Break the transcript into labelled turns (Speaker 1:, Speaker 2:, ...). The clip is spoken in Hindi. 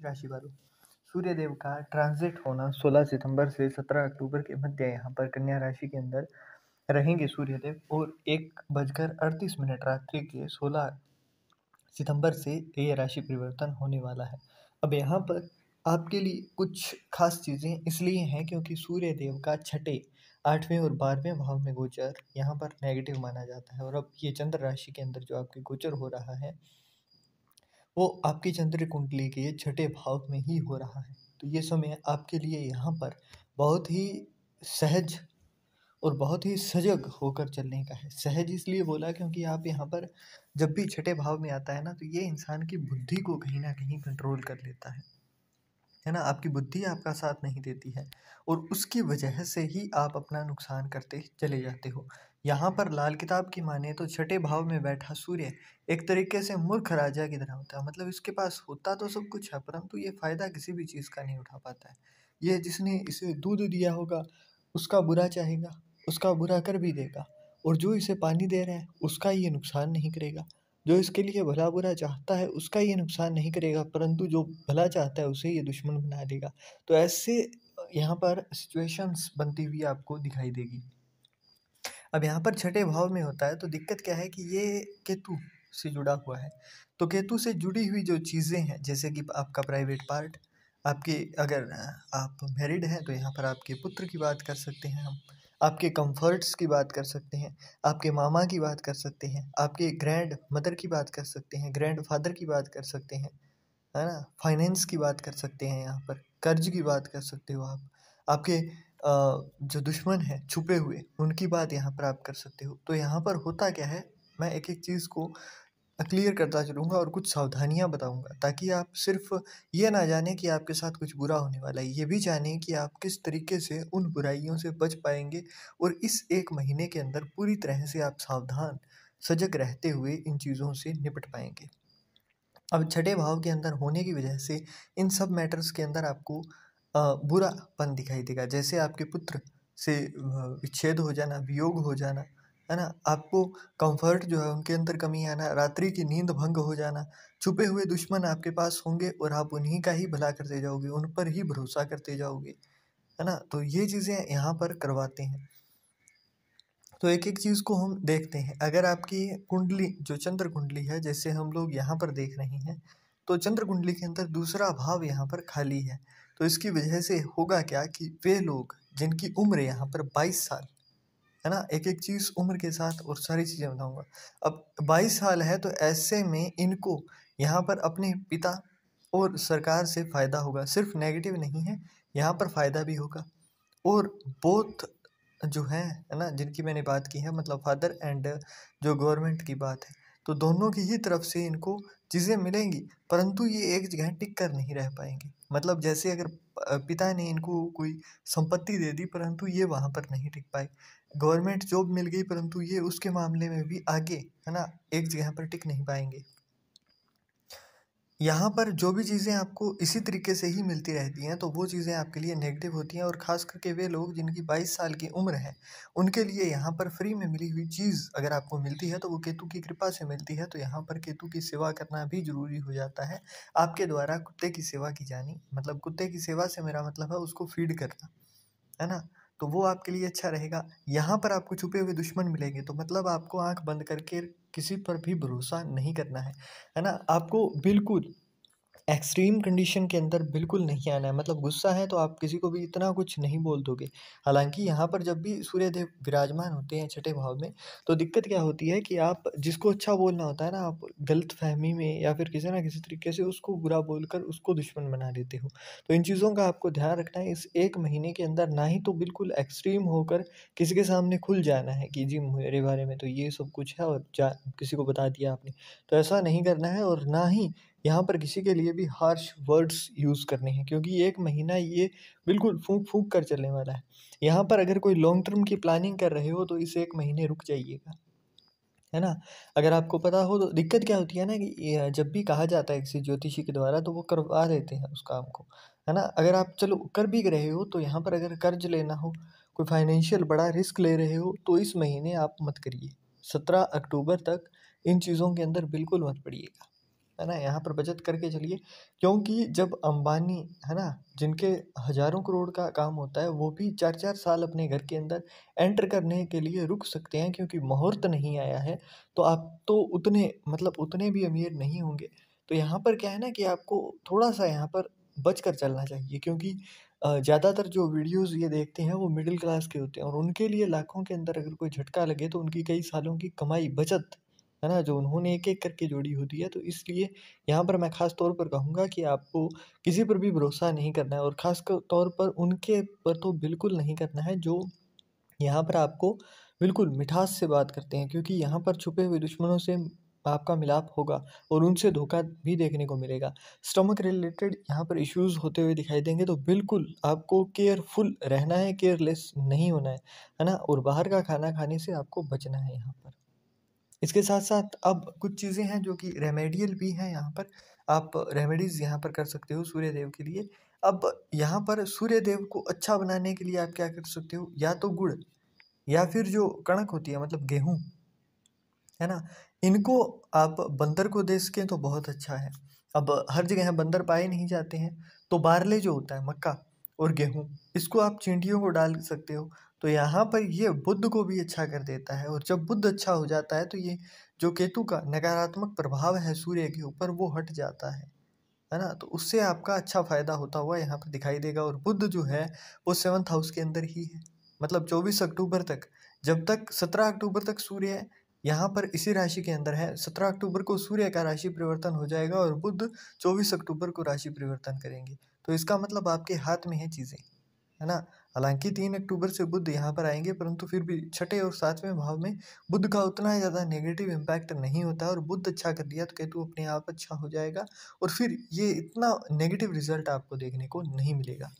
Speaker 1: राशि वालों, सूर्य देव का ट्रांजिट होना 16 सितंबर से 17 अक्टूबर के मध्य यहाँ पर कन्या राशि के अंदर रहेंगे सूर्य देव, और 1:38 रात्रि के 16 सितंबर से ये राशि परिवर्तन होने वाला है। अब यहाँ पर आपके लिए कुछ खास चीज़ें इसलिए हैं क्योंकि सूर्य देव का छठे, 8वें और 12वें भाव में गोचर यहाँ पर नेगेटिव माना जाता है, और अब ये चंद्र राशि के अंदर जो आपके गोचर हो रहा है वो आपकी चंद्र कुंडली के छठे भाव में ही हो रहा है। तो ये समय आपके लिए यहाँ पर बहुत ही सहज और बहुत ही सजग होकर चलने का है। सहज इसलिए बोला क्योंकि आप यहाँ पर जब भी छठे भाव में आता है ना, तो ये इंसान की बुद्धि को कहीं न कहीं कंट्रोल कर लेता है ना? आपकी बुद्धि आपका साथ नहीं देती है, और उसकी वजह से ही आप अपना नुकसान करते चले जाते हो। यहाँ पर लाल किताब की माने तो छठे भाव में बैठा सूर्य एक तरीके से मूर्ख राजा की तरह होता है। मतलब इसके पास होता तो सब कुछ है, परंतु ये फ़ायदा किसी भी चीज़ का नहीं उठा पाता है। ये जिसने इसे दूध दिया होगा उसका बुरा चाहेगा, उसका बुरा कर भी देगा, और जो इसे पानी दे रहा है उसका ये नुकसान नहीं करेगा। जो इसके लिए भला-बुरा चाहता है उसका ये नुकसान नहीं करेगा, परंतु जो भला चाहता है उसे ये दुश्मन बना देगा। तो ऐसे यहाँ पर सिचुएशंस बनती हुई आपको दिखाई देगी। अब यहाँ पर छठे भाव में होता है तो दिक्कत क्या है कि ये केतु से जुड़ा हुआ है। तो केतु से जुड़ी हुई जो चीज़ें हैं, जैसे कि आपका प्राइवेट पार्ट, आपके अगर आप मैरिड हैं तो यहाँ पर आपके पुत्र की बात कर सकते हैं हम, आपके कंफर्ट्स की बात कर सकते हैं, आपके मामा की बात कर सकते हैं, आपके ग्रैंड मदर की बात कर सकते हैं, ग्रैंड फादर की बात कर सकते हैं, है ना? फाइनेंस की बात कर सकते हैं, यहाँ पर कर्ज की बात कर सकते हो आप। आपके जो दुश्मन हैं छुपे हुए, उनकी बात यहाँ पर आप कर सकते हो। तो यहाँ पर होता क्या है, मैं एक-एक चीज़ को क्लियर करता चलूँगा और कुछ सावधानियाँ बताऊँगा, ताकि आप सिर्फ़ ये ना जानें कि आपके साथ कुछ बुरा होने वाला है, ये भी जानें कि आप किस तरीके से उन बुराइयों से बच पाएँगे, और इस 1 महीने के अंदर पूरी तरह से आप सावधान, सजग रहते हुए इन चीज़ों से निपट पाएँगे। अब छठे भाव के अंदर होने की वजह से इन सब मैटर्स के अंदर आपको बुरापन दिखाई देगा। जैसे आपके पुत्र से विच्छेद हो जाना, वियोग हो जाना, है ना? आपको कम्फ़र्ट जो है उनके अंदर कमी आना, रात्रि की नींद भंग हो जाना, छुपे हुए दुश्मन आपके पास होंगे और आप उन्हीं का ही भला करते जाओगे, उन पर ही भरोसा करते जाओगे, है ना? तो ये चीज़ें यहाँ पर करवाते हैं। तो एक-एक चीज़ को हम देखते हैं। अगर आपकी कुंडली जो चंद्र कुंडली है, जैसे हम लोग यहाँ पर देख रहे हैं, तो चंद्र कुंडली के अंदर दूसरा भाव यहाँ पर खाली है। तो इसकी वजह से होगा क्या कि वे लोग जिनकी उम्र यहाँ पर 22 साल, है ना? एक-एक चीज़ उम्र के साथ और सारी चीज़ें बताऊँगा। अब 22 साल है तो ऐसे में इनको यहाँ पर अपने पिता और सरकार से फ़ायदा होगा। सिर्फ़ नेगेटिव नहीं है, यहाँ पर फ़ायदा भी होगा। और बोथ जो है ना? जिनकी मैंने बात की है, मतलब फादर एंड जो गवर्नमेंट की बात है, तो दोनों की ही तरफ से इनको चीज़ें मिलेंगी, परंतु ये एक जगह टिक कर नहीं रह पाएँगे। मतलब जैसे अगर पिता ने इनको कोई संपत्ति दे दी परंतु ये वहाँ पर नहीं टिक पाए। गवर्नमेंट जॉब मिल गई परंतु ये उसके मामले में भी आगे, है ना? एक जगह पर टिक नहीं पाएँगे। यहाँ पर जो भी चीज़ें आपको इसी तरीके से ही मिलती रहती हैं, तो वो चीज़ें आपके लिए नेगेटिव होती हैं, और ख़ास करके वे लोग जिनकी 22 साल की उम्र है, उनके लिए यहाँ पर फ्री में मिली हुई चीज़ अगर आपको मिलती है, तो वो केतु की कृपा से मिलती है। तो यहाँ पर केतु की सेवा करना भी ज़रूरी हो जाता है। आपके द्वारा कुत्ते की सेवा की जानी, मतलब कुत्ते की सेवा से मेरा मतलब है उसको फ़ीड करना। है ना? तो वो आपके लिए अच्छा रहेगा। यहाँ पर आपको छुपे हुए दुश्मन मिलेंगे, तो मतलब आपको आँख बंद करके किसी पर भी भरोसा नहीं करना है ना? आपको बिल्कुल एक्सट्रीम कंडीशन के अंदर बिल्कुल नहीं आना है, मतलब गुस्सा है तो आप किसी को भी इतना कुछ नहीं बोल दोगे। हालाँकि यहाँ पर जब भी सूर्यदेव विराजमान होते हैं छठे भाव में, तो दिक्कत क्या होती है कि आप जिसको अच्छा बोलना होता है ना, आप गलतफ़हमी में या फिर किसी न किसी तरीके से उसको बुरा बोलकर उसको दुश्मन बना देते हो। तो इन चीज़ों का आपको ध्यान रखना है इस 1 महीने के अंदर, ना ही तो बिल्कुल एक्सट्रीम होकर किसी के सामने खुल जाना है कि जी मेरे बारे में तो ये सब कुछ है और जा किसी को बता दिया आपने। तो ऐसा नहीं करना है, और ना ही यहाँ पर किसी के लिए भी हार्श वर्ड्स यूज़ करने हैं, क्योंकि 1 महीना ये बिल्कुल फूँक-फूँक कर चलने वाला है। यहाँ पर अगर कोई लॉन्ग टर्म की प्लानिंग कर रहे हो तो इस 1 महीने रुक जाइएगा, है ना? अगर आपको पता हो तो दिक्कत क्या होती है ना कि जब भी कहा जाता है किसी ज्योतिषी के द्वारा तो वो करवा देते हैं उस काम को, है ना? अगर आप चलो कर भी रहे हो तो यहाँ पर अगर कर्ज़ लेना हो, कोई फाइनेंशियल बड़ा रिस्क ले रहे हो तो इस महीने आप मत करिए। 17 अक्टूबर तक इन चीज़ों के अंदर बिल्कुल मत पड़िएगा। है ना? यहाँ पर बचत करके चलिए, क्योंकि जब अंबानी, है ना, जिनके हज़ारों करोड़ का काम होता है, वो भी 4-4 साल अपने घर के अंदर एंटर करने के लिए रुक सकते हैं क्योंकि मुहूर्त नहीं आया है, तो आप तो उतने मतलब उतने भी अमीर नहीं होंगे। तो यहाँ पर क्या है ना कि आपको थोड़ा-सा यहाँ पर बच कर चलना चाहिए, क्योंकि ज़्यादातर जो वीडियोज़ ये देखते हैं वो मिडल क्लास के होते हैं और उनके लिए लाखों के अंदर अगर कोई झटका लगे तो उनकी कई सालों की कमाई, बचत, है ना, जो उन्होंने एक-एक करके जोड़ी होती है। तो इसलिए यहाँ पर मैं ख़ास तौर पर कहूँगा कि आपको किसी पर भी भरोसा नहीं करना है और ख़ास क तौर पर उनके पर तो बिल्कुल नहीं करना है जो यहाँ पर आपको बिल्कुल मिठास से बात करते हैं, क्योंकि यहाँ पर छुपे हुए दुश्मनों से आपका मिलाप होगा और उनसे धोखा भी देखने को मिलेगा। स्टमक रिलेटेड यहाँ पर इश्यूज़ होते हुए दिखाई देंगे, तो बिल्कुल आपको केयरफुल रहना है, केयरलेस नहीं होना है ना? और बाहर का खाना खाने से आपको बचना है यहाँ पर। इसके साथ-साथ अब कुछ चीज़ें हैं जो कि रेमेडियल भी हैं यहाँ पर। आप रेमेडीज़ यहाँ पर कर सकते हो सूर्य देव के लिए। अब यहाँ पर सूर्य देव को अच्छा बनाने के लिए आप क्या कर सकते हो, या तो गुड़ या फिर जो कणक होती है मतलब गेहूँ, है ना? इनको आप बंदर को दे सकें तो बहुत अच्छा है। अब हर जगह बंदर पाए नहीं जाते हैं, तो बारले जो होता है, मक्का और गेहूँ, इसको आप चींटियों को डाल सकते हो। तो यहाँ पर ये बुध को भी अच्छा कर देता है और जब बुध अच्छा हो जाता है तो ये जो केतु का नकारात्मक प्रभाव है सूर्य के ऊपर वो हट जाता है ना? तो उससे आपका अच्छा फ़ायदा होता हुआ यहाँ पर दिखाई देगा और बुध जो है वो 7th हाउस के अंदर ही है। मतलब 24 अक्टूबर तक, जब तक 17 अक्टूबर तक सूर्य यहाँ पर इसी राशि के अंदर है, 17 अक्टूबर को सूर्य का राशि परिवर्तन हो जाएगा और बुध 24 अक्टूबर को राशि परिवर्तन करेंगे। तो इसका मतलब आपके हाथ में है चीज़ें, है ना? हालाँकि 3 अक्टूबर से बुध यहाँ पर आएँगे, परंतु फिर भी छठे और 7वें भाव में बुध का उतना ज़्यादा नेगेटिव इम्पैक्ट नहीं होता है और बुध अच्छा कर दिया तो केतु अपने आप अच्छा हो जाएगा और फिर ये इतना नेगेटिव रिज़ल्ट आपको देखने को नहीं मिलेगा।